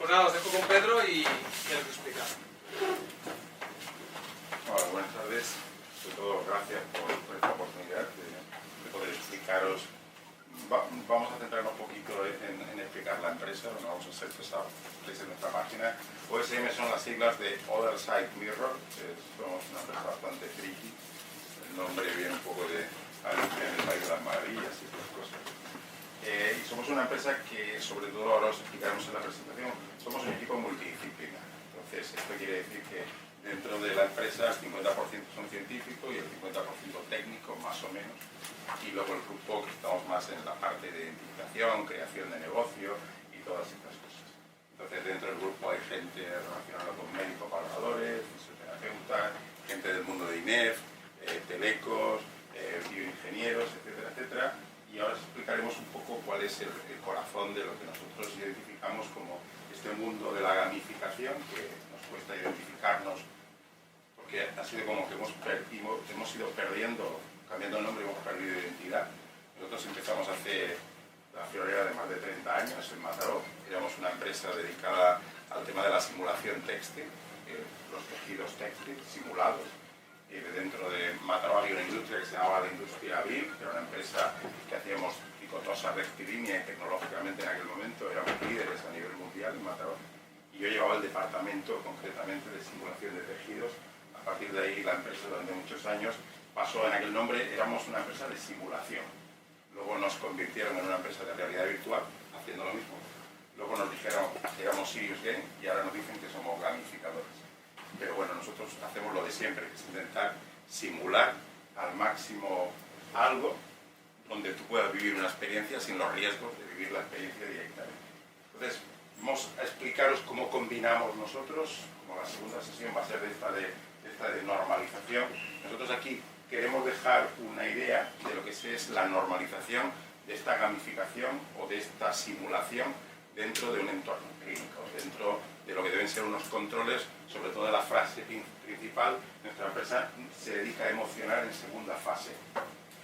Pues nada, os dejo con Pedro y él os explica. Hola, buenas tardes. Sobre todo, gracias por esta oportunidad de poder explicaros. Vamos a centrarnos un poquito en explicar la empresa, no vamos a ser pesados. Veis en nuestra página. OSM son las siglas de Other Side Mirror, que somos una empresa bastante friki. El nombre viene un poco de Alicia en el País de las Maravillas y esas cosas. Y somos una empresa que, sobre todo, ahora os explicaremos en la presentación, somos un equipo multidisciplinar. Entonces, esto quiere decir que dentro de la empresa el 50% son científicos y el 50% técnicos, más o menos. Y luego el grupo que estamos más en la parte de identificación, creación de negocio y todas estas cosas. Entonces, dentro del grupo hay gente relacionada con médicos, valoradores, fisioterapeutas, gente del mundo de INEF, telecos, bioingenieros, etcétera, etcétera. Y ahora os explicaremos un poco cuál es el corazón de lo que nosotros identificamos como este mundo de la gamificación, que nos cuesta identificarnos, porque ha sido como que hemos ido perdiendo, cambiando el nombre, hemos perdido identidad. Nosotros empezamos hace la friolera de más de 30 años en Mataró. Éramos una empresa dedicada al tema de la simulación textil, los tejidos textiles simulados. Dentro de Mataró había una industria que se llamaba la industria BIM, que era una empresa que hacíamos picotosa rectilínea y tecnológicamente en aquel momento éramos líderes a nivel mundial en Mataró. Y yo llevaba el departamento concretamente de simulación de tejidos. A partir de ahí la empresa durante muchos años pasó en aquel nombre, éramos una empresa de simulación. Luego nos convirtieron en una empresa de realidad virtual, haciendo lo mismo. Luego nos dijeron que éramos Serious Game y ahora nos dicen que somos gamificadores. Pero bueno, nosotros hacemos lo de siempre, que es intentar simular al máximo algo donde tú puedas vivir una experiencia sin los riesgos de vivir la experiencia directamente. Entonces, vamos a explicaros cómo combinamos nosotros, como la segunda sesión va a ser de esta de normalización. Nosotros aquí queremos dejar una idea de lo que es la normalización de esta gamificación o de esta simulación dentro de un entorno clínico, dentro de lo que deben ser unos controles, sobre todo de la fase principal. Nuestra empresa se dedica a emocionar en segunda fase.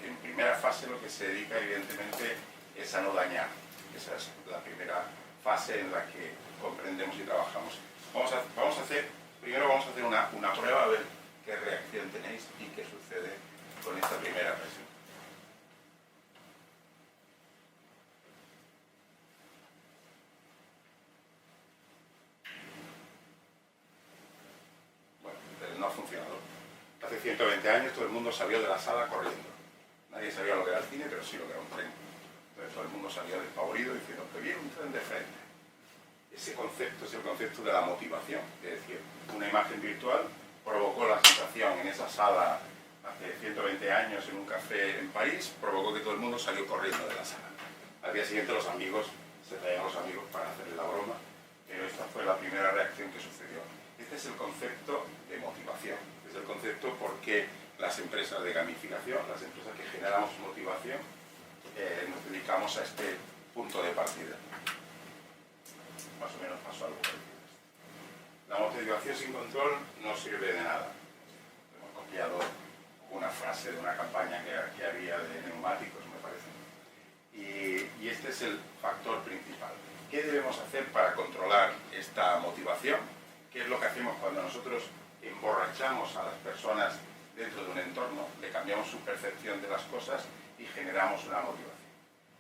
En primera fase lo que se dedica evidentemente es a no dañar. Esa es la primera fase en la que comprendemos y trabajamos. Primero vamos a hacer una prueba a ver qué reacción tenéis y qué sucede con esta primera versión. No ha funcionado. Hace 120 años todo el mundo salió de la sala corriendo. Nadie sabía lo que era el cine, pero sí lo que era un tren. Entonces todo el mundo salía despavorido diciendo que viene un tren de frente. Ese concepto es el concepto de la motivación. Es decir, una imagen virtual provocó la sensación en esa sala hace 120 años en un café en París, provocó que todo el mundo salió corriendo de la sala. Al día siguiente los amigos se traían los amigos para hacerle la broma, pero esta fue la primera reacción que sucedió. Este es el concepto de motivación, es el concepto por qué las empresas de gamificación, las empresas que generamos motivación, nos dedicamos a este punto de partida. Más o menos pasó algo parecido. La motivación sin control no sirve de nada. Hemos copiado una frase de una campaña que había de neumáticos, me parece. Y este es el factor principal. ¿Qué debemos hacer para controlar esta motivación? ¿Qué es lo que hacemos cuando nosotros emborrachamos a las personas dentro de un entorno, le cambiamos su percepción de las cosas y generamos una motivación?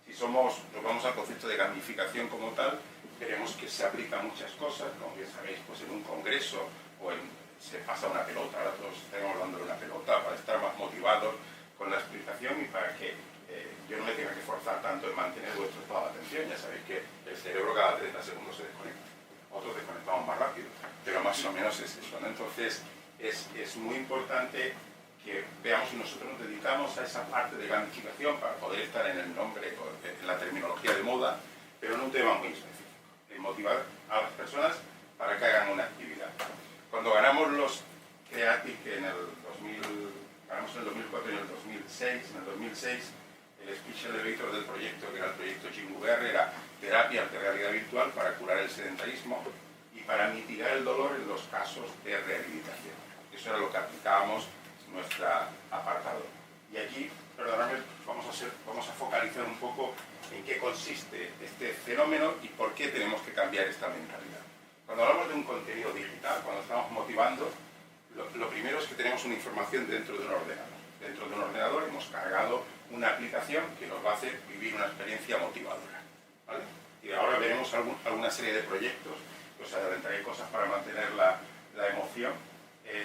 Si nos vamos al concepto de gamificación como tal, veremos que se aplica a muchas cosas, como bien sabéis, pues en un congreso o se pasa una pelota, ahora todos estamos hablando de una pelota para estar más motivados con la explicación y para que yo no me tenga que forzar tanto en mantener vuestro estado de atención. Ya sabéis que el cerebro cada 30 segundos se desconecta. Otros desconectamos más rápido, pero más o menos es eso, ¿no? Entonces es muy importante que veamos si nosotros nos dedicamos a esa parte de gamificación para poder estar en el nombre o en la terminología de moda, pero en un tema muy específico, en motivar a las personas para que hagan una actividad. Cuando ganamos los Creative en el 2004 y en el 2006, en el 2006 el speech elevator del proyecto, que era el proyecto Jinguber, era terapia de realidad virtual para curar el sedentarismo y para mitigar el dolor en los casos de rehabilitación. Eso era lo que aplicábamos en nuestro apartado. Y aquí, perdóname, vamos a focalizar un poco en qué consiste este fenómeno y por qué tenemos que cambiar esta mentalidad. Cuando hablamos de un contenido digital, cuando estamos motivando, lo primero es que tenemos una información dentro de un ordenador. Dentro de un ordenador hemos cargado una aplicación que nos va a hacer vivir una experiencia motivadora, ¿vale? Y ahora veremos alguna serie de proyectos, os adelantaré cosas para mantener la emoción,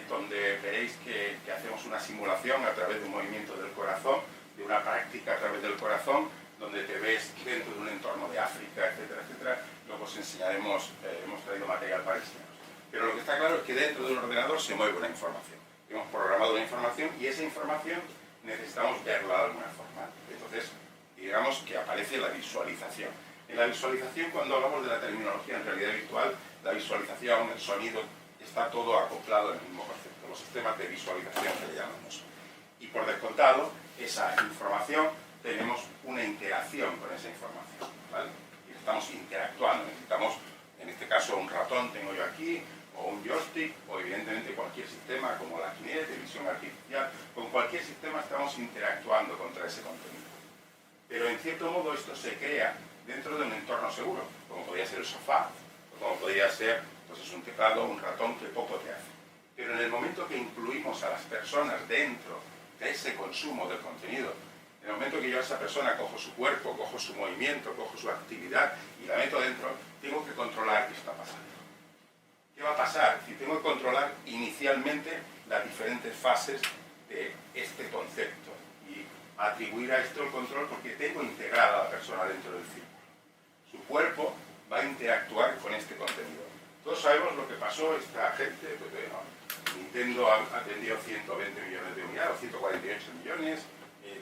donde veréis que hacemos una simulación a través de un movimiento del corazón, de una práctica a través del corazón, donde te ves dentro de un entorno de África, etcétera, etcétera. Luego os enseñaremos, hemos traído material para enseñaros. Pero lo que está claro es que dentro de un ordenador se mueve una información. Hemos programado una información y esa información necesitamos verla de alguna forma. Entonces, digamos que aparece la visualización. En la visualización, cuando hablamos de la terminología en realidad virtual, la visualización, el sonido, está todo acoplado en el mismo concepto, los sistemas de visualización que le llamamos. Y por descontado, esa información, tenemos una interacción con esa información, ¿vale? Y estamos interactuando, necesitamos, en este caso, un ratón tengo yo aquí, o un joystick, o evidentemente cualquier sistema como la Kinect, de visión artificial, con cualquier sistema estamos interactuando contra ese contenido. Pero en cierto modo esto se crea dentro de un entorno seguro, como podría ser el sofá, o como podría ser pues es un teclado, un ratón que poco te hace. Pero en el momento que incluimos a las personas dentro de ese consumo del contenido, en el momento que yo a esa persona cojo su cuerpo, cojo su movimiento, cojo su actividad y la meto dentro, tengo que controlar qué está pasando. ¿Qué va a pasar? Si tengo que controlar inicialmente las diferentes fases de este concepto y atribuir a esto el control porque tengo integrada a la persona dentro del círculo. Su cuerpo va a interactuar con este contenido. Todos sabemos lo que pasó esta gente, pues, bueno, Nintendo ha vendido 120 millones de unidades, o 148 millones,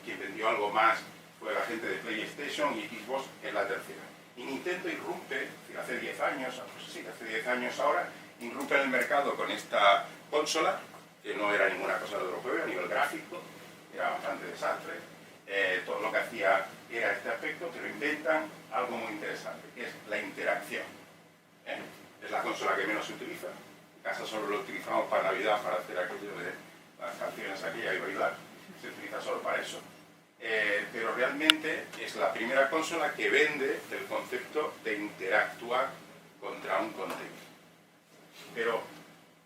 quien vendió algo más fue la gente de PlayStation y Xbox en la tercera. Y Nintendo irrumpe, hace 10 años, pues sí, hace 10 años ahora, irrumpe en el mercado con esta consola, que no era ninguna cosa de otro juego, a nivel gráfico, era bastante desastre. Todo lo que hacía era este aspecto, pero inventan algo muy interesante, que es la interacción. Es la consola que menos se utiliza. En casa solo lo utilizamos para Navidad, para hacer aquello de las canciones aquellas y bailar. Se utiliza solo para eso. Pero realmente es la primera consola que vende el concepto de interactuar contra un contenido. Pero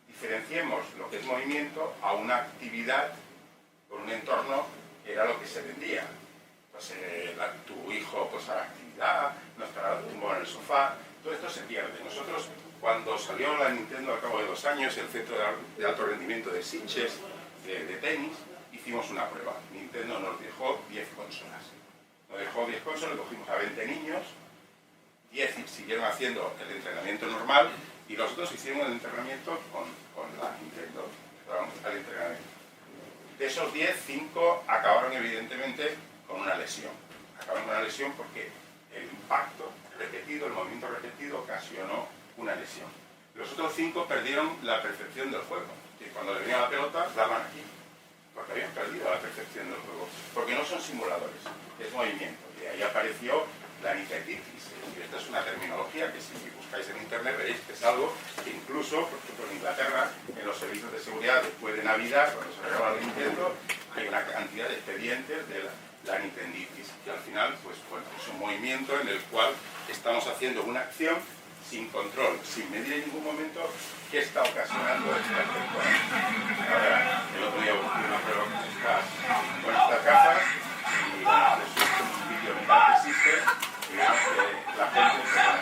diferenciemos lo que es movimiento a una actividad con un entorno que era lo que se vendía. Pues, tu hijo pues hará actividad, no estará tumbado en el sofá, todo esto se pierde. Nosotros, cuando salió la Nintendo al cabo de 2 años, el centro de alto rendimiento de Sitges, de tenis, hicimos una prueba. Nintendo nos dejó 10 consolas. Nos dejó 10 consolas, cogimos a 20 niños, 10 siguieron haciendo el entrenamiento normal y los otros hicieron el entrenamiento con la Nintendo, al entrenamiento. De esos 10, 5 acabaron evidentemente con una lesión. Acabaron con una lesión porque el impacto repetido, el movimiento repetido ocasionó una lesión. Los otros 5 perdieron la percepción del juego. Y cuando le venía la pelota, daban aquí. Porque habían perdido la percepción del juego. Porque no son simuladores, es movimiento. Y ahí apareció la nitetitis. Y esta es una terminología que si buscáis en internet veréis que es algo que incluso, por ejemplo, en Inglaterra, en los servicios de seguridad después de Navidad, cuando se regala el Nintendo, hay una cantidad de expedientes de la nitenditis. Y al final, pues bueno, es un movimiento en el cual estamos haciendo una acción sin control, sin medir en ningún momento qué está ocasionando esta acción. Ahora, el otro día busqué una prueba con estas gafas y bueno, es un vídeo mental que existe y vemos que la gente, en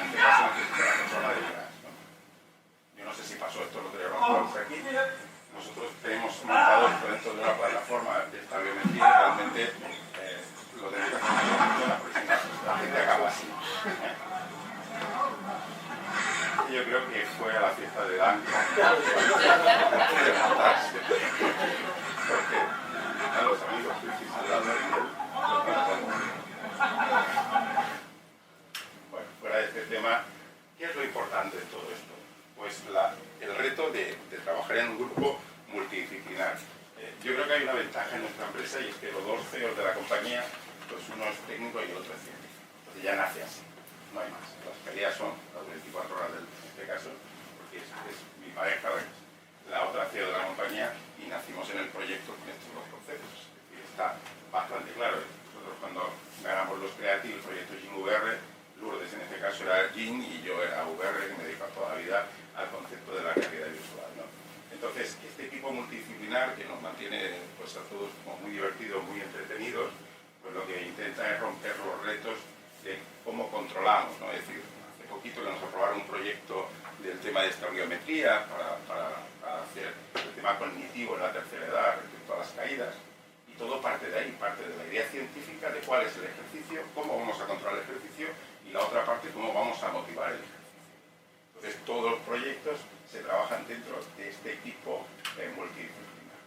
este caso, necesita la persona detrás, ¿no? Yo no sé si pasó esto lo tenemos aquí. Nosotros tenemos montado dentro de una plataforma de esta biometría y realmente lo tenemos que hacer con personas porque si no, la gente acaba así. Yo creo que fue a la fiesta de Dan porque a los amigos frikis al lado bueno, fuera de este tema, ¿qué es lo importante de todo esto? Pues el reto de trabajar en un grupo multidisciplinar. Yo creo que hay una ventaja en nuestra empresa y es que los dos CEOs de la compañía, pues uno es técnico y el otro es científico. Entonces ya nace así, no hay más. Las peleas son las 24 horas en este caso, porque es mi pareja la otra CEO de la compañía y nacimos en el proyecto con estos dos conceptos. Y está bastante claro. Nosotros cuando ganamos los Creative, el proyecto Jing VR, Lourdes en este caso era Jing y yo era VR, que me dedico toda la vida a multidisciplinar que nos mantiene pues, a todos como muy divertidos, muy entretenidos, pues lo que intenta es romper los retos de cómo controlamos, ¿no? Es decir, hace poquito que nos aprobaron un proyecto del tema de estereometría para hacer el tema cognitivo en la tercera edad respecto a las caídas, y todo parte de ahí, parte de la idea científica de cuál es el ejercicio, cómo vamos a controlar el ejercicio, y la otra parte, cómo vamos a motivar el ejercicio. Entonces, todos los proyectos se trabajan dentro de este equipo multidisciplinar.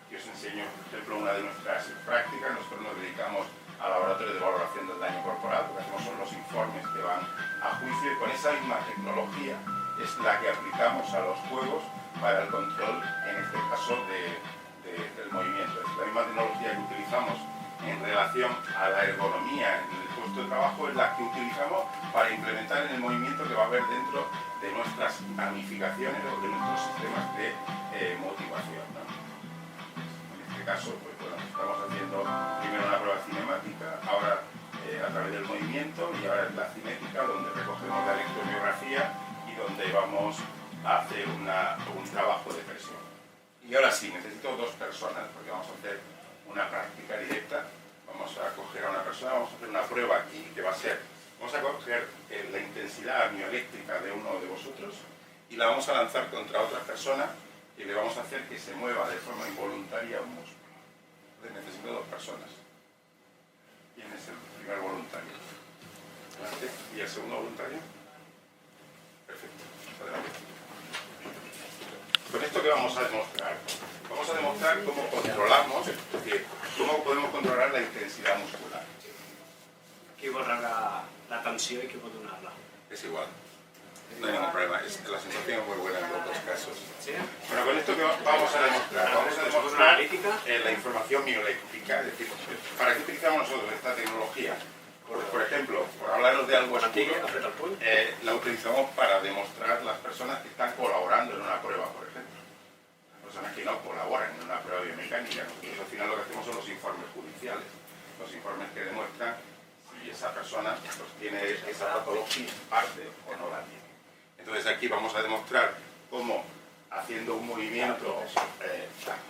Aquí os enseño, por ejemplo, una de nuestras prácticas. Nosotros nos dedicamos al laboratorio de valoración del daño corporal, lo que hacemos son los informes que van a juicio, y con esa misma tecnología es la que aplicamos a los juegos para el control, en este caso, del movimiento. Es la misma tecnología que utilizamos en relación a la ergonomía en el puesto de trabajo, es la que utilizamos para implementar en el movimiento que va a haber dentro de nuestras gamificaciones o de nuestros sistemas de motivación, ¿no? En este caso, pues bueno, estamos haciendo primero una prueba cinemática, ahora a través del movimiento, y ahora es la cinética, donde recogemos la electromiografía y donde vamos a hacer un trabajo de presión. Y ahora sí, necesito 2 personas, porque vamos a hacer una práctica directa. Vamos a coger a una persona, vamos a hacer una prueba aquí que va a ser, vamos a coger la intensidad mioeléctrica de uno de vosotros y la vamos a lanzar contra otra persona y le vamos a hacer que se mueva de forma involuntaria un músculo. Entonces necesito 2 personas. ¿Quién es el primer voluntario? Adelante. ¿Y el segundo voluntario? Perfecto. Adelante. Con esto, ¿qué vamos a demostrar? Vamos a demostrar cómo controlamos, es decir, cómo podemos controlar la intensidad muscular. Qui vol rebre la tensió i qui pot donar-la? Es igual. No hay ningún problema. La sensación es muy buena en los 2 casos. ¿Sí? Bueno, con esto, ¿qué vamos a demostrar? Vamos a demostrar la información mioeléctrica. Es decir, ¿para qué utilizamos nosotros esta tecnología? Pues, por ejemplo, por hablaros de algo oscuro, la utilizamos para demostrar las personas que están colaborando en una prueba, por ejemplo. Las personas que no colaboran en una prueba biomecánica. Nosotros al final lo que hacemos son los informes judiciales, los informes que demuestran si esa persona pues, tiene esa patología, parte o no la tiene. Entonces aquí vamos a demostrar cómo, haciendo un movimiento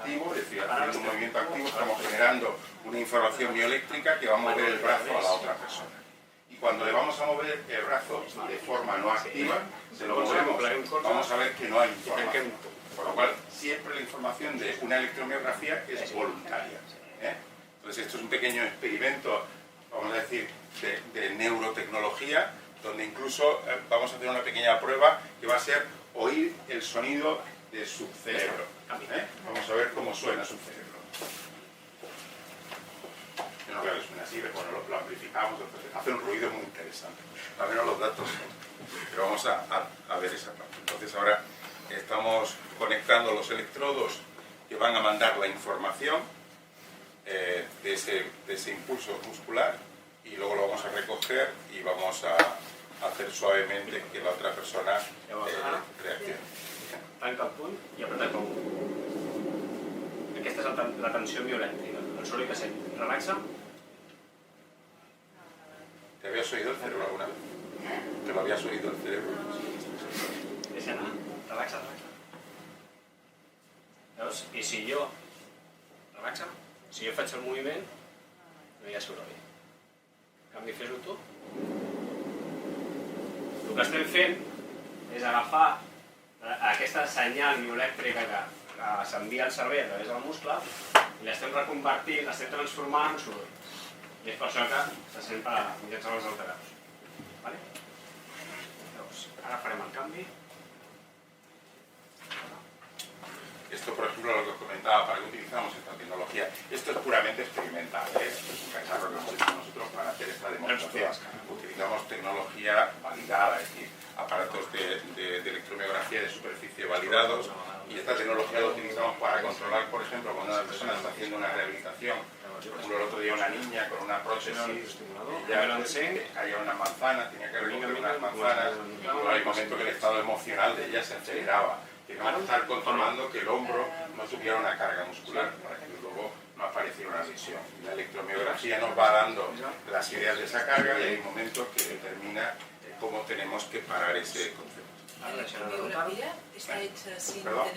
activo, es decir, haciendo un movimiento activo, estamos generando una información mioeléctrica que va a mover el brazo a la otra persona. Y cuando le vamos a mover el brazo de forma no activa, se lo movemos, vamos a ver que no hay información. Por lo cual, siempre la información de una electromiografía es voluntaria. Entonces, esto es un pequeño experimento, vamos a decir, de neurotecnología, donde incluso vamos a hacer una pequeña prueba que va a ser oír el sonido de su cerebro. Vamos a ver cómo suena su cerebro. Yo no creo que suene así, pero bueno, lo amplificamos, entonces hace un ruido muy interesante. A menos los datos, pero vamos a ver esa parte. Entonces ahora estamos conectando los electrodos que van a mandar la información de ese impulso muscular, y luego lo vamos a recoger y vamos a hacer suavemente que la otra persona reaccione. Tanca el puny i apreta el puny. Aquesta és la tensió miolèctrica. El soroll que sent. Relaxa. ¿Te habías oído el cerebro alguna vez? ¿Te lo habías oído el cerebro? Deixa anar. Relaxa, relaxa. Veus? I si jo... Relaxa. Si jo faig el moviment, no hi ha soroll. En canvi, fes-ho tu. El que estem fent és agafar aquesta senyal mioelèctrica que s'envia al cervell a través del muscle i l'estem reconvertint, l'estem transformant en soroll. I és per això que se sent mitjançant els altaveus. Vale? Llavors, ara farem el canvi. Esto, por ejemplo, lo que os comentaba, ¿para qué utilizamos esta tecnología? Esto es puramente experimental, esto es un cacharro que hemos hecho nosotros para hacer esta demostración. Utilizamos tecnología validada, es decir, aparatos de electromiografía de superficie validados, y esta tecnología la utilizamos para controlar, por ejemplo, cuando una persona está haciendo una rehabilitación. Por ejemplo, el otro día una niña con una prótesis, ella caía una manzana, tenía que recoger unas manzanas, y luego hay un momento que el estado emocional de ella se aceleraba. Tenemos que estar controlando que el hombro no tuviera una carga muscular para que luego no apareciera una lesión. La electromiografía nos va dando las ideas de esa carga y hay un momento que determina cómo tenemos que parar ese concepto. La electromiografía está hecha sin ¿Perdón?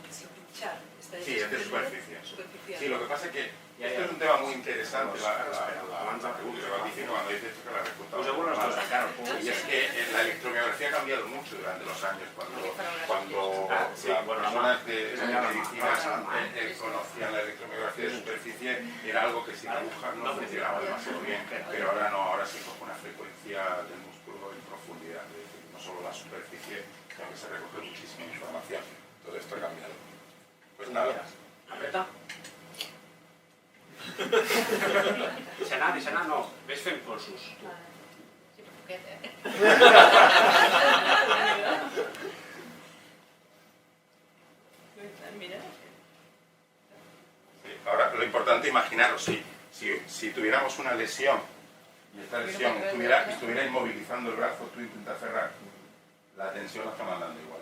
sin pinchar. Está hecha Sí, es de simplemente superficie. Sí, lo que pasa es que esto es un tema muy interesante, la pregunta que vas diciendo cuando dices esto que la respuesta Pues seguro mal. esto claro. Y es que la electromiografía ha cambiado mucho durante los años, cuando sí, las bueno, personas de medicina conocían la electromiografía de superficie, era algo que sin agujas no funcionaba demasiado bien, pero ahora no, ahora se coge una frecuencia del músculo en profundidad, es decir, no solo la superficie, sino que se recoge muchísima información. Todo esto ha cambiado. Pues nada. Apreta. Deixa anar, no. Ves fent polsos. Sí, poquet, Mira. Sí, ahora, lo importante es imaginaros, si tuviéramos una lesión y esta lesión estuviera inmovilizando el brazo, tú intentas cerrar, la tensión la está mandando igual.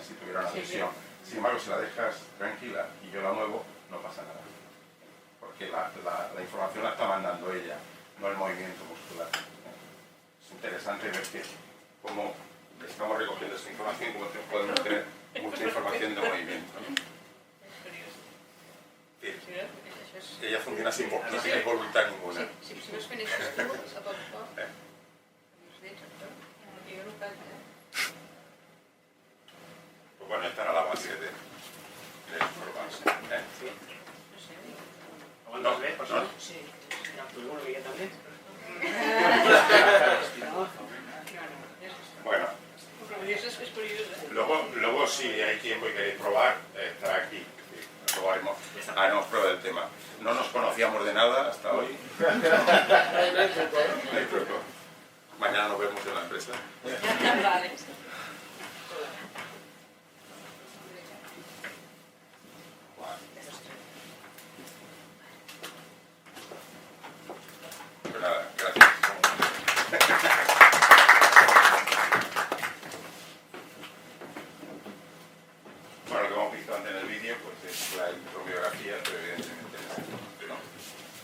Si tuviera una lesión. Sin embargo, si la dejas tranquila y yo la muevo, no pasa nada. Porque la información la está mandando ella, no el movimiento muscular. Es interesante ver que cómo estamos recogiendo esta información, cómo podemos tener mucha información de movimiento, ¿no? Sí. Ella funciona sin voluntad ninguna. Sí, si no es fent això, a poc a poc. Els dits, jo no cal, Pues bueno, esta era la base de los programas. Sí. No sé. Aguantes bé, per sort? Sí. Tu una miqueta més? Bueno, Es curioso. luego si hay tiempo y queréis probar, estará aquí. Haremos prueba del tema. No nos conocíamos de nada hasta hoy. No hay truco. Mañana nos vemos en la empresa. Vale. Pues nada, gracias. Bueno, lo que hemos visto antes en el vídeo pues es la electromiografía, pero evidentemente no.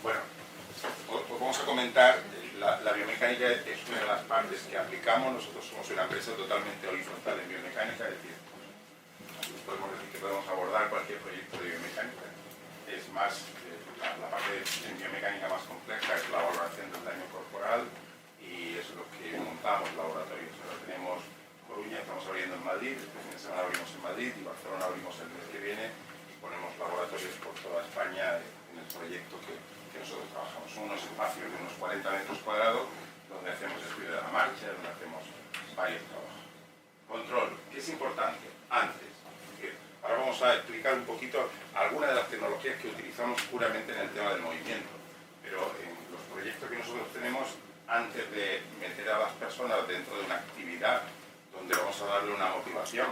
Bueno, os vamos a comentar, la biomecánica es una de las partes que aplicamos. Nosotros somos una empresa totalmente horizontal en biomecánica, es decir, podemos decir que podemos abordar cualquier proyecto de biomecánica. Es más, la parte de biomecánica más compleja es la valoración del daño corporal, y es lo que montamos laboratorios. Ahora tenemos Coruña, estamos abriendo en Madrid, este fin de semana abrimos en Madrid y Barcelona abrimos el mes que viene, y ponemos laboratorios por toda España en el proyecto que nosotros trabajamos. Son unos espacios de unos 40 metros cuadrados donde hacemos estudio de la marcha, donde hacemos varios trabajos. Control, ¿qué es importante? Antes. Ahora vamos a explicar un poquito algunas de las tecnologías que utilizamos puramente en el tema del movimiento, pero en los proyectos que nosotros tenemos, antes de meter a las personas dentro de una actividad donde vamos a darle una motivación,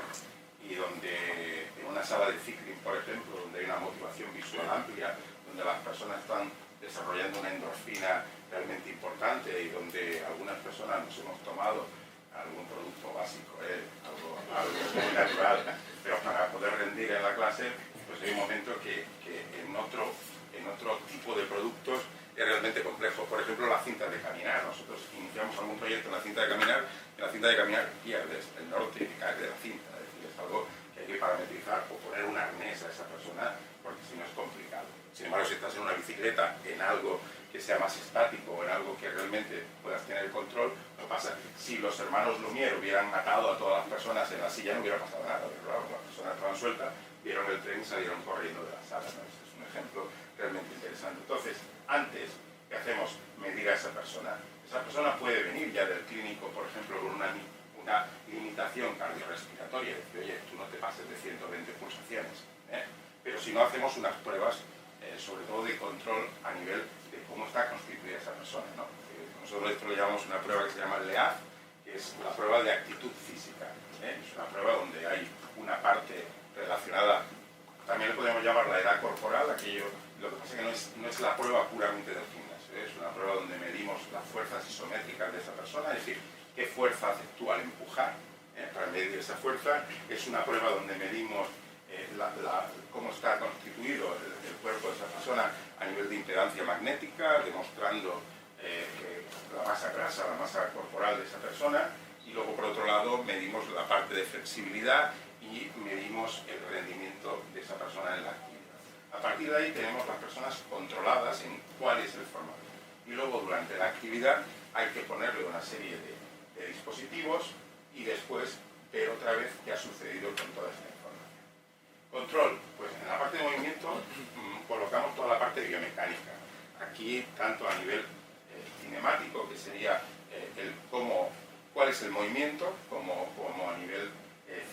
y donde en una sala de cicling, por ejemplo, donde hay una motivación visual amplia, donde las personas están desarrollando una endorfina realmente importante y donde algunas personas nos hemos tomado algún producto básico, algo muy natural, pero para poder rendir en la clase, pues hay un momento que en otro tipo de productos es realmente complejo. Por ejemplo, las cintas de caminar. Nosotros iniciamos algún proyecto en la cinta de caminar, y en la cinta de caminar pierdes el norte y caes de la cinta. Es decir, es algo que hay que parametrizar o poner un arnés a esa persona, porque si no es complicado. Sin embargo, si estás en una bicicleta, en algo que sea más estático o en algo que realmente puedas tener control, no pasa. Si los hermanos Lumière hubieran atado a todas las personas en la silla, no hubiera pasado nada. Pero claro, las personas estaban sueltas, vieron el tren y salieron corriendo de la sala, ¿no? Este es un ejemplo realmente interesante. Entonces, antes que hacemos medir a esa persona puede venir ya del clínico, por ejemplo, con una limitación cardiorrespiratoria, decir, oye, tú no te pases de 120 pulsaciones, pero si no hacemos unas pruebas, sobre todo de control a nivel de cómo está constituida esa persona, ¿no? Nosotros esto lo llamamos una prueba que se llama LEAF, que es la prueba de actitud física, es una prueba donde hay una parte relacionada, también le podemos llamar la edad corporal, aquello. Lo que pasa es que no es la prueba puramente del gimnasio, es una prueba donde medimos las fuerzas isométricas de esa persona, es decir, qué fuerza hace tú al empujar, para medir esa fuerza. Es una prueba donde medimos cómo está constituido el cuerpo de esa persona a nivel de impedancia magnética, demostrando la masa grasa, la masa corporal de esa persona, y y luego por otro lado medimos la parte de flexibilidad y medimos el rendimiento de esa persona en la actividad. A partir de ahí tenemos las personas controladas en cuál es el formato. Y luego durante la actividad hay que ponerle una serie de dispositivos y después ver otra vez qué ha sucedido con toda esta información. Control, pues en la parte de movimiento colocamos toda la parte biomecánica. Aquí tanto a nivel cinemático, que sería cuál es el movimiento, como a nivel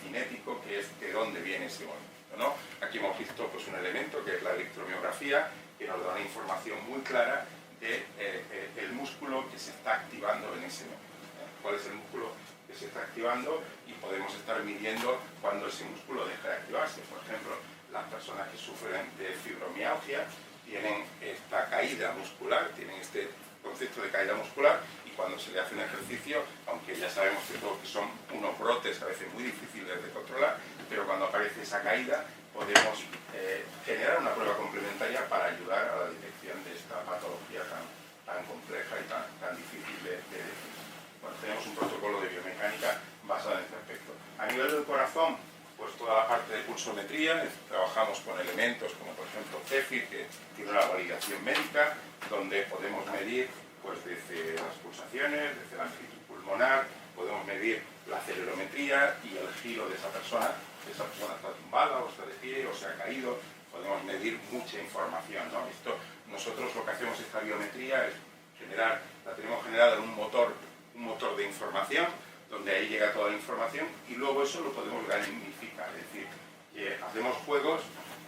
cinético, que es de dónde viene ese movimiento, ¿no? Aquí hemos visto pues, un elemento que es la electromiografía, que nos da una información muy clara del músculo que se está activando en ese momento. Cuál es el músculo que se está activando y podemos estar midiendo cuando ese músculo deja de activarse. Por ejemplo, las personas que sufren de fibromialgia tienen esta caída muscular, tienen este concepto de caída muscular, y cuando se le hace un ejercicio, aunque ya sabemos que todos son unos brotes a veces muy difíciles de controlar, pero cuando aparece esa caída podemos generar una prueba complementaria para ayudar a la detección de esta patología tan compleja y tan difícil de definir. Bueno, tenemos un protocolo de biomecánica basado en este aspecto. A nivel del corazón, pues toda la parte de pulsometría, trabajamos con elementos como por ejemplo CEFIR, que tiene una validación médica, donde podemos medir pues, desde las pulsaciones, desde la amplitud pulmonar, podemos medir la acelerometría y el giro de esa persona. Esa persona está tumbada o está de pie o se ha caído, podemos medir mucha información, ¿no? Nosotros lo que hacemos esta biometría es la tenemos generada en un motor de información, donde ahí llega toda la información y luego eso lo podemos gamificar, es decir, que hacemos juegos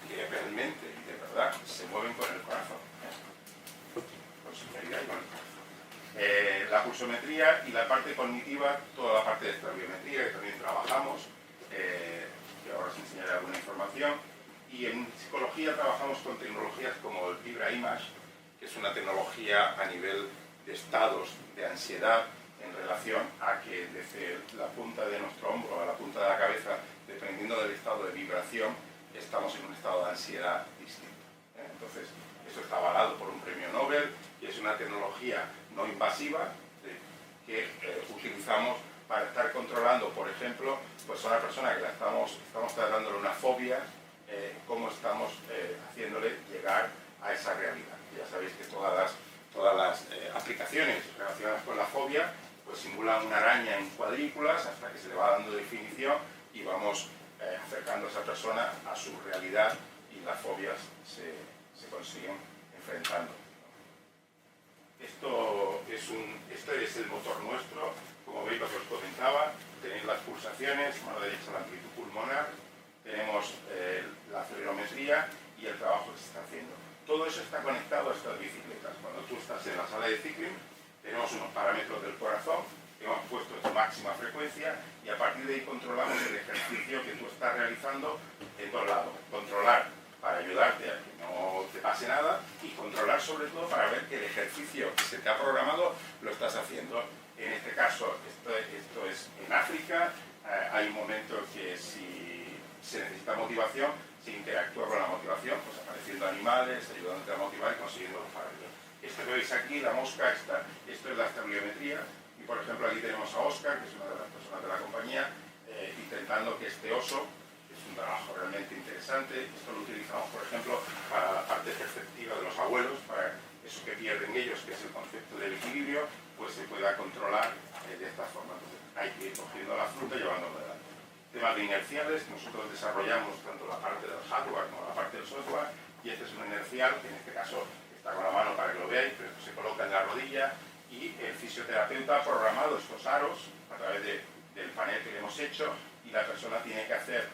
que realmente y de verdad se mueven con el corazón, con sinceridad y con el corazón. La pulsometría y la parte cognitiva, toda la parte de esta biometría que también trabajamos, que ahora os enseñaré alguna información, y en psicología trabajamos con tecnologías como el Vibra Image, que es una tecnología a nivel de estados de ansiedad en relación a que desde la punta de nuestro hombro a la punta de la cabeza, dependiendo del estado de vibración, estamos en un estado de ansiedad distinto. Entonces, eso está avalado por un premio Nobel y es una tecnología no invasiva que utilizamos para estar controlando, por ejemplo, pues a una persona que estamos tratándole una fobia, cómo estamos haciéndole llegar a esa realidad. Ya sabéis que todas las aplicaciones relacionadas con la fobia pues simulan una araña en cuadrículas hasta que se le va dando definición y vamos acercando a esa persona a su realidad y las fobias se consiguen enfrentando. Este es el motor nuestro, como veis lo que os comentaba, tenéis las pulsaciones, mano derecha la amplitud pulmonar, tenemos la acelerometría y el trabajo que se está haciendo. Todo eso está conectado a estas bicicletas. Cuando tú estás en la sala de cycling, tenemos unos parámetros del corazón que hemos puesto en su máxima frecuencia y a partir de ahí controlamos el ejercicio que tú estás realizando en todos lados. Controlar para ayudarte a que no te pase nada y controlar sobre todo para ver que el ejercicio que se te ha programado lo estás haciendo. En este caso, esto es en África, hay un momento que si se necesita motivación, se interactúa con la motivación, pues apareciendo animales, ayudándote a motivar y consiguiendo los parámetros. Esto que veis aquí, la mosca, esto es la estabiliometría, y por ejemplo aquí tenemos a Oscar, que es una de las personas de la compañía, intentando que este oso, que es un trabajo realmente interesante, esto lo utilizamos por ejemplo para la parte perceptiva de los abuelos, para eso que pierden ellos, que es el concepto del equilibrio, pues se pueda controlar de esta forma. Entonces hay que ir cogiendo la fruta y llevándolo adelante. Temas de inerciales, nosotros desarrollamos tanto la parte del hardware como la parte del software, y este es un inercial, que en este caso está con la mano para que lo veáis, pero se coloca en la rodilla y el fisioterapeuta ha programado estos aros a través del panel que le hemos hecho y la persona tiene que hacer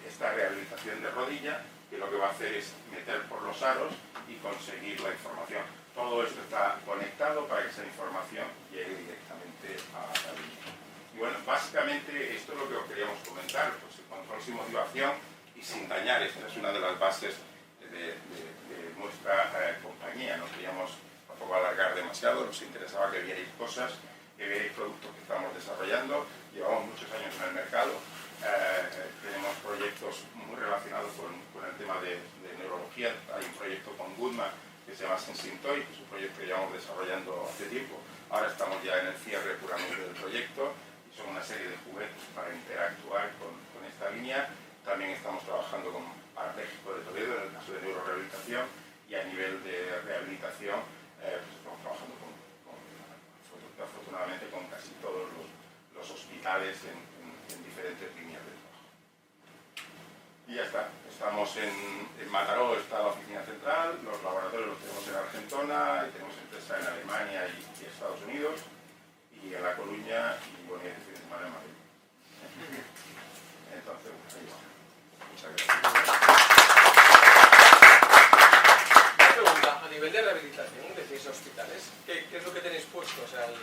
esta rehabilitación de rodilla, que lo que va a hacer es meter por los aros y conseguir la información. Todo esto está conectado para que esa información llegue directamente a la línea. Y bueno, básicamente esto es lo que os queríamos comentar, pues el control sin motivación y sin dañar. Esta es una de las bases de nuestra compañía. No queríamos tampoco alargar demasiado, nos interesaba que vierais cosas, que vierais productos que estamos desarrollando. Llevamos muchos años en el mercado, tenemos proyectos muy relacionados con el tema de neurología. Hay un proyecto con Goodman que se llama Sensintoy, que es un proyecto que llevamos desarrollando hace tiempo. Ahora estamos ya en el cierre puramente del proyecto. son una serie de juguetes para interactuar con esta línea. También estamos trabajando con parapléjicos de Toledo en el caso de neurorehabilitación, y a nivel de rehabilitación pues estamos trabajando afortunadamente con casi todos los hospitales en diferentes líneas de trabajo. Y ya está, estamos en Mataró, está la oficina central, los laboratorios los tenemos en Argentona, y tenemos empresa en Alemania y Estados Unidos, y en La Coruña, y bueno, y este fin de semana en Madrid. Entonces, ahí va. Muchas gracias. Una pregunta, a nivel de rehabilitación, decís hospitales, ¿qué es lo que tenéis puesto? O sea, el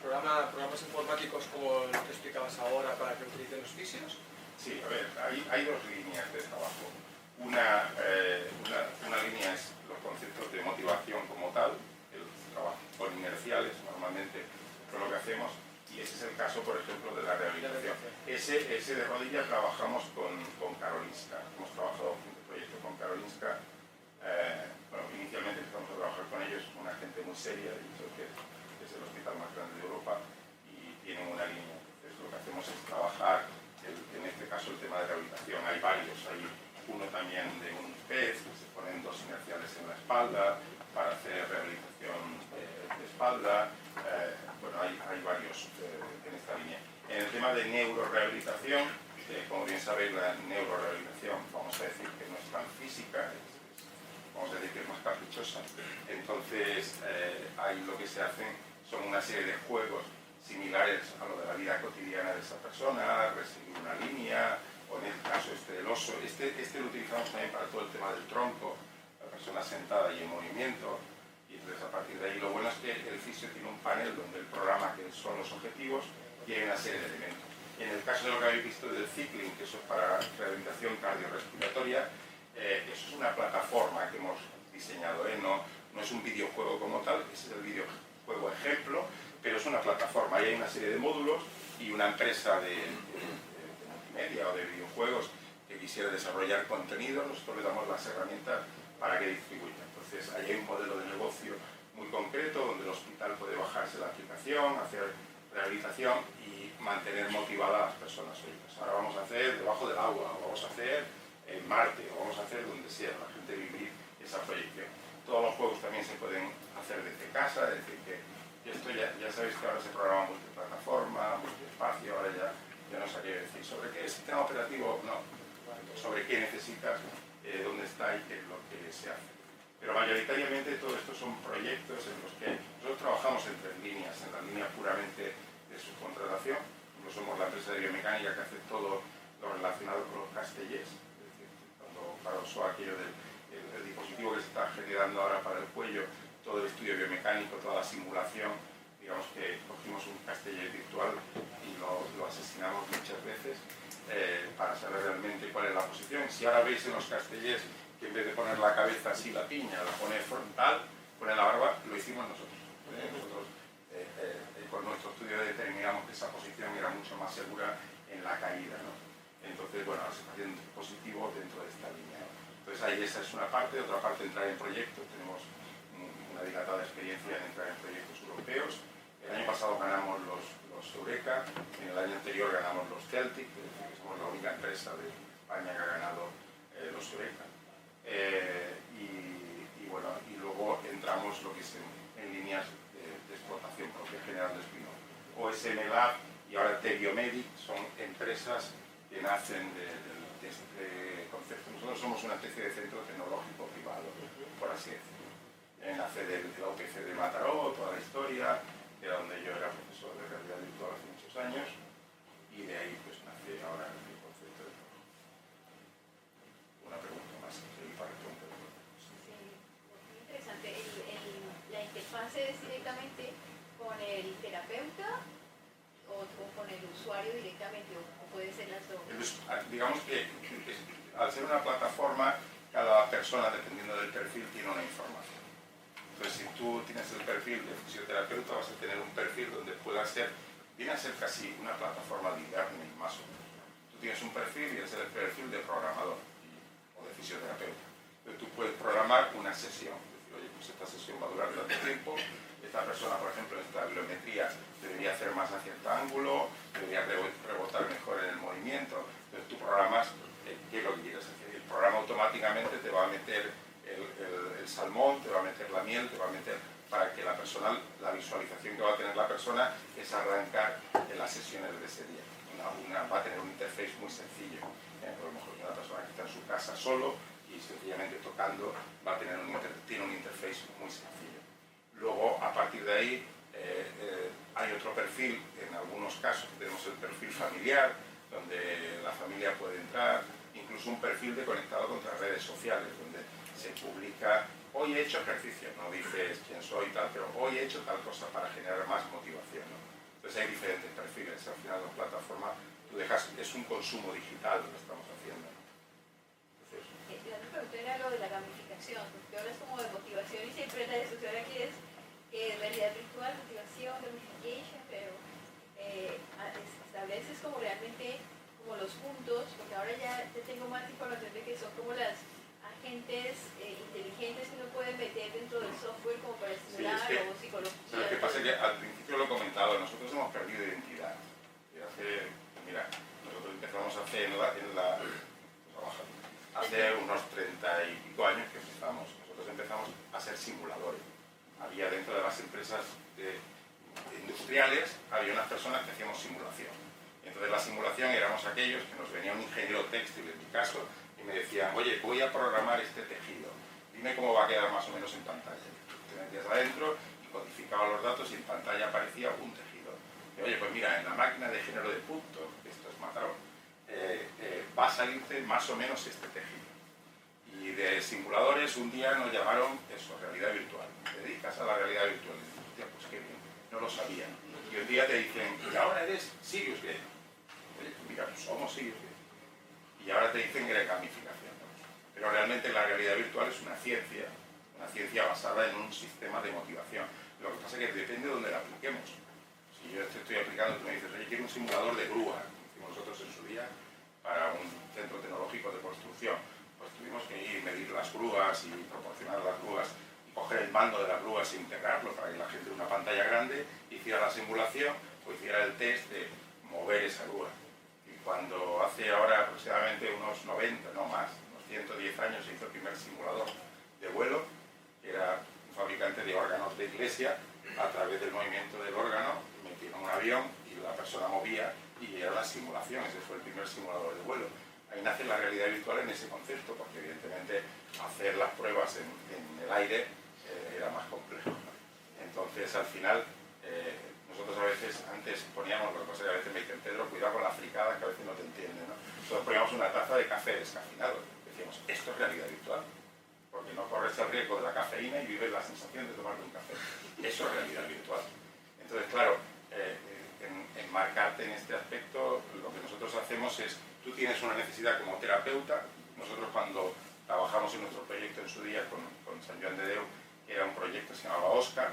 programas informáticos como el que explicabas ahora para que utilicen los fisios. Sí, a ver, hay dos líneas de trabajo. Una línea es los conceptos de motivación como tal, el trabajo con inerciales, normalmente es lo que hacemos, y ese es el caso, por ejemplo, de la rehabilitación. Ese de rodilla trabajamos con Karolinska, hemos trabajado en un proyecto con Karolinska. Bueno, inicialmente empezamos a trabajar con ellos, una gente muy seria, que es el hospital más grande de Europa, y tienen una línea. Entonces lo que hacemos es trabajar, en este caso, el tema de rehabilitación. Hay varios, hay uno también de un pez, que se ponen dos inerciales en la espalda para hacer rehabilitación de espalda. Bueno, hay varios en esta línea. En el tema de neurorehabilitación, como bien sabéis, la neurorehabilitación, vamos a decir que no es tan física, vamos a decir que es más caprichosa. Entonces, ahí lo que se hacen son una serie de juegos similares a lo de la vida cotidiana de esa persona, resigue una línea, o en el caso del oso. Este lo utilizamos también para todo el tema del tronco, la persona sentada y en movimiento. Y entonces, a partir de ahí, lo bueno es que el fisio tiene un panel donde el programa, que son los objetivos, y hay una serie de elementos. En el caso de lo que habéis visto del cycling, que eso es para rehabilitación cardiorrespiratoria, eso es una plataforma que hemos diseñado, no es un videojuego como tal, ese es el videojuego ejemplo, pero es una plataforma. Ahí hay una serie de módulos y una empresa de multimedia o de videojuegos que quisiera desarrollar contenido, nosotros le damos las herramientas para que distribuya. Entonces, ahí hay un modelo de negocio muy concreto donde el hospital puede bajarse la aplicación, hacer rehabilitación y mantener motivadas a las personas. Ahora vamos a hacer debajo del agua, o vamos a hacer en Marte, o vamos a hacer donde sea, la gente vivir esa proyección. Todos los juegos también se pueden hacer desde casa, es decir, que esto ya sabéis que ahora se programa multiplataforma, multiespacio, ahora ya no sabría decir sobre qué sistema operativo, no, sobre qué necesitas, dónde está y qué es lo que se hace. Pero mayoritariamente todo esto son proyectos en los que nosotros trabajamos en tres líneas, en la línea puramente de subcontratación. Nosotros somos la empresa de biomecánica que hace todo lo relacionado con los castellers, es decir, cuando usó aquello del dispositivo que se está generando ahora para el cuello, todo el estudio biomecánico, toda la simulación, digamos que cogimos un casteller virtual y lo asesinamos muchas veces para saber realmente cuál es la posición. Si ahora veis en los castellers que en vez de poner la cabeza así, la piña, la pone frontal, pone la barba, lo hicimos nosotros. Nosotros con nuestro estudio determinamos que esa posición era mucho más segura en la caída, ¿no? Entonces, bueno, ahora se está haciendo un dispositivo dentro de esta línea, ¿no? Entonces ahí esa es una parte, otra parte entrar en proyectos, tenemos una dilatada experiencia en entrar en proyectos europeos. El año pasado ganamos los Eureka, en el año anterior ganamos los Celtic, es decir, que somos la única empresa de España que ha ganado los Eureka. Y bueno, y luego entramos lo que es en líneas de explotación propia general de spin-off. OSM Lab y ahora Tebiomedic son empresas que nacen de este concepto. Nosotros somos una especie de centro tecnológico privado, por así decirlo. Nace de la UPC de Mataró, toda la historia, de donde yo era profesor de realidad virtual hace muchos años, y de ahí pues nace ahora el concepto de trabajo. Una pregunta más, para responder. Sí, muy interesante. ¿La interfaz es directamente con el terapeuta o con el usuario directamente, o puede ser las dos? Digamos que al ser una plataforma, cada persona, dependiendo del perfil, tiene una información. Entonces, si tú tienes el perfil de fisioterapeuta, vas a tener un perfil donde pueda ser, viene a ser casi una plataforma de e-learning, más o menos. Tú tienes un perfil y ese es el perfil de programador o de fisioterapeuta. Entonces, tú puedes programar una sesión. Es decir, oye, pues esta sesión va a durar tanto tiempo. Esta persona, por ejemplo, en esta bibliometría debería hacer más a cierto ángulo, debería rebotar mejor en el movimiento. Entonces tú programas qué es lo que quieres hacer. El programa automáticamente te va a meter el salmón, te va a meter la miel, te va a meter para que la persona, la visualización que va a tener la persona es arrancar en las sesiones de ese día. Va a tener un interface muy sencillo. Por lo mejor una persona que está en su casa solo y sencillamente tocando tiene un interface muy sencillo. Luego, a partir de ahí, hay otro perfil, en algunos casos tenemos el perfil familiar, donde la familia puede entrar, incluso un perfil de conectado con las redes sociales, donde se publica, hoy he hecho ejercicio, no dices quién soy y tal, pero hoy he hecho tal cosa para generar más motivación, ¿no? Entonces hay diferentes perfiles, al final la plataforma, es un consumo digital lo que estamos haciendo. Entonces, la pregunta era lo de la gamificación, porque ahora es como de motivación y siempre la discusión aquí es realidad virtual, motivación, gamification, pero estableces como realmente como los puntos, porque ahora ya tengo más información de que son como las agentes inteligentes que uno puede meter dentro del software como para estimular o psicología. Lo que pasa es que al principio lo he comentado, nosotros hemos perdido identidad. Nosotros empezamos hace unos 30 y pico años que nosotros empezamos a ser simuladores. Había dentro de las empresas industriales, había unas personas que hacíamos simulación. Entonces la simulación éramos aquellos que nos venía un ingeniero textil, en mi caso, y me decían, oye, voy a programar este tejido, dime cómo va a quedar más o menos en pantalla. Te metías adentro y codificaba los datos y en pantalla aparecía un tejido. Y, oye, pues mira, en la máquina de género de punto, esto es Mataró, va a salirte más o menos este tejido. Y de simuladores un día nos llamaron eso, realidad virtual. ¿Te dedicas a la realidad virtual? Y dije, hostia, pues qué bien, no lo sabía. Y un día te dicen, y ahora eres Sirius Game. Oye, pues mira, pues somos Sirius Game. Y ahora te dicen que eres gamificación. Pero realmente la realidad virtual es una ciencia basada en un sistema de motivación. Lo que pasa es que depende de dónde la apliquemos. Si yo te estoy aplicando, tú me dices, oye, quiero un simulador de grúa, como hicimos nosotros en su día, para un centro tecnológico de construcción. Pues tuvimos que ir, medir las grúas y proporcionar las grúas y coger el mando de las grúas e integrarlo para que la gente en una pantalla grande hiciera la simulación o hiciera el test de mover esa grúa. Y cuando hace ahora aproximadamente unos 90, no más, unos 110 años se hizo el primer simulador de vuelo, que era un fabricante de órganos de iglesia, a través del movimiento del órgano metieron un avión y la persona movía y era la simulación, ese fue el primer simulador de vuelo. Ahí nace la realidad virtual en ese concepto, porque evidentemente hacer las pruebas en el aire era más complejo, ¿no? Entonces al final nosotros a veces antes poníamos, lo que pasa es que a veces me dicen, Pedro, cuidado con la fricada que a veces no te entienden, ¿no? Nosotros poníamos una taza de café descafeinado, decíamos, esto es realidad virtual, porque no corres el riesgo de la cafeína y vives la sensación de tomarte un café. Eso es realidad virtual. Entonces, claro, enmarcarte en este aspecto, lo que nosotros hacemos es, tú tienes una necesidad como terapeuta. Nosotros cuando trabajamos en nuestro proyecto en su día con Sant Joan de Déu, era un proyecto que se llamaba Òscar,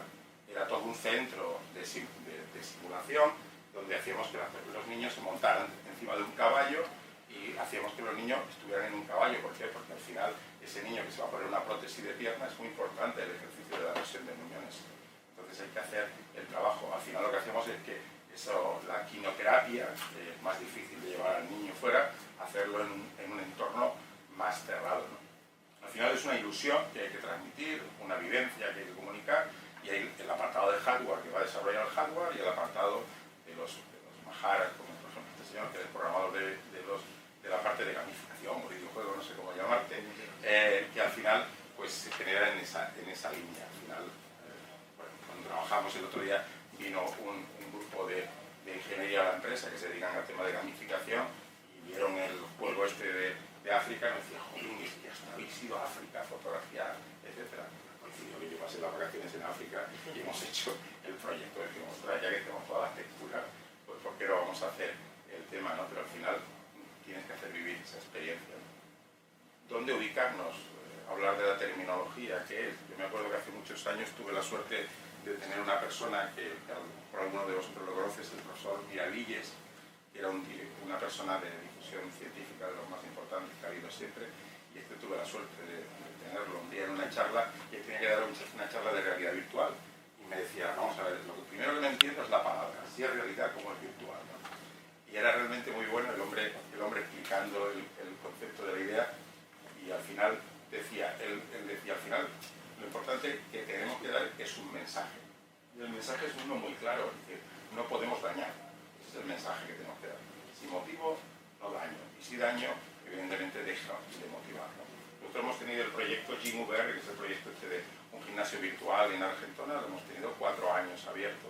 era todo un centro de simulación donde hacíamos que los niños se montaran encima de un caballo y hacíamos que los niños estuvieran en un caballo. ¿Por qué? Porque al final ese niño que se va a poner una prótesis de pierna es muy importante el ejercicio de la presión de muñones. Entonces hay que hacer el trabajo. Al final lo que hacemos es que la quinoterapia, es más difícil de llevar al niño fuera, hacerlo en un entorno más cerrado, ¿no? Al final es una ilusión que hay que transmitir, una vivencia que hay que comunicar, y hay el apartado de hardware que va a desarrollar el hardware y el apartado de los maharas, como por ejemplo este señor que es el programador de la parte de gamificación o videojuego, no sé cómo llamarte, que al final pues se genera en esa línea. Al final, cuando trabajamos el otro día, vino un grupo de ingeniería a la empresa que se dedican al tema de gamificación y vieron el juego este de África y me decían, joder, es que hasta habéis ido a África a fotografiar, etc. Coincidió que yo pasé las vacaciones en África y hemos hecho el proyecto. Dijimos, ya que tenemos todas las texturas, pues ¿por qué no vamos a hacer el tema, ¿no? Pero al final tienes que hacer vivir esa experiencia, ¿no? ¿Dónde ubicarnos? Hablar de la terminología, ¿qué es? Yo me acuerdo que hace muchos años tuve la suerte de tener una persona que por alguno de vosotros lo conoces, el profesor Miravilles, que era una persona de difusión científica de los más importantes que ha habido siempre, y tuve la suerte de tenerlo un día en una charla, y él tenía que dar una charla de realidad virtual, y me decía, vamos a ver, lo primero que no entiendo es la palabra, si es realidad como es virtual, ¿no? Y era realmente muy bueno el hombre explicando el concepto de la idea, y al final decía, él decía, al final lo importante que tenemos que dar es un mensaje. Y el mensaje es uno muy claro, es decir, no podemos dañar. Ese es el mensaje que tenemos que dar. Si motivo, no daño. Y si daño, evidentemente deja de motivar, ¿no? Nosotros hemos tenido el proyecto Gym VR, que es el proyecto de un gimnasio virtual en Argentina, lo hemos tenido 4 años abierto,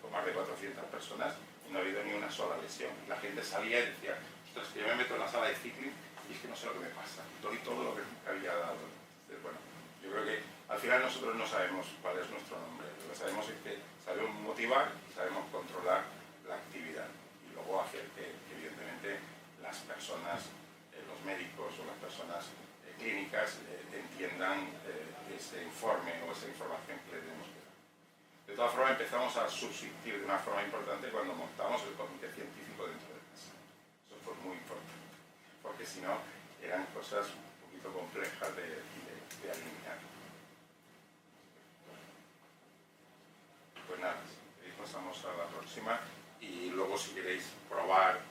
con más de 400 personas, y no ha habido ni una sola lesión. La gente salía y decía, ostras, que yo me meto en la sala de cycling y es que no sé lo que me pasa, doy todo lo que nunca había dado. Entonces, bueno, yo creo que al final nosotros no sabemos cuál es nuestro nombre, lo que sabemos es que sabemos motivar y sabemos controlar la actividad, y luego hacer que evidentemente las personas, los médicos o las personas clínicas entiendan ese informe o esa información que le tenemos que dar. De todas formas, empezamos a subsistir de una forma importante cuando montamos el comité científico dentro de casa. Eso fue muy importante, porque si no, eran cosas un poquito complejas de alinear. Pues nada, si queréis pasamos a la próxima, y luego si queréis probar